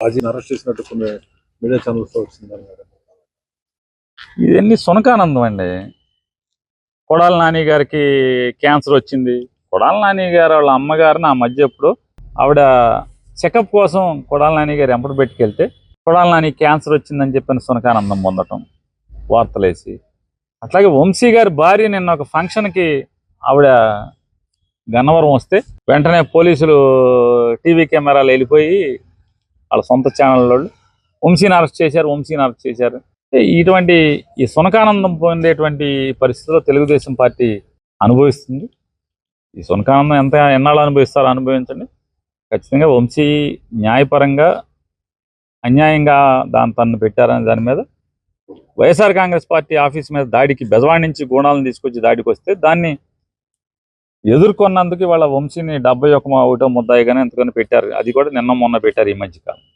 రాజీని arrest చేసినట్టు కొన్ని media channels వచ్చింది. ఇవన్నీ సునకానందం అండి. కొడాల నాని గారికి క్యాన్సర్ వచ్చింది. కొడాల నాని గారు వాళ్ళ అమ్మగారిని ఆ మధ్య ఎప్పుడు ఆవిడ చెకప్ కోసం కొడాల నాని గారు ఎంపటి పెట్టుకెళ్తే కొడాల నాని క్యాన్సర్ వచ్చిందని చెప్పిన సునకానందం పొందటం వార్తలేసి. అట్లాగే వంశీ గారి భార్య నిన్న ఒక ఫంక్షన్కి ఆవిడ గన్నవరం వస్తే వెంటనే పోలీసులు టీవీ కెమెరాలు వెళ్ళిపోయి వాళ్ళ సొంత ఛానల్ వాళ్ళు వంశీని అరెస్ట్ చేశారు. ఇటువంటి ఈ సునకానందం పొందేటువంటి పరిస్థితుల్లో తెలుగుదేశం పార్టీ అనుభవిస్తుంది. ఈ సునకానందం ఎన్నాళ్ళు అనుభవిస్తారో అనుభవించండి. ఖచ్చితంగా వంశీ న్యాయపరంగా అన్యాయంగా తనను పెట్టారనే దాని మీద వైఎస్ఆర్ కాంగ్రెస్ పార్టీ ఆఫీస్ మీద దాడికి బెజవాడి నుంచి గూణాలను తీసుకొచ్చి దాడికి వస్తే దాన్ని ఎదుర్కొన్నందుకు వాళ్ళ వంశీని 71 ముద్దాయిగానే ఎంతగానో పెట్టారు. అది కూడా నిన్న మొన్న పెట్టారు ఈ మధ్యకాలం.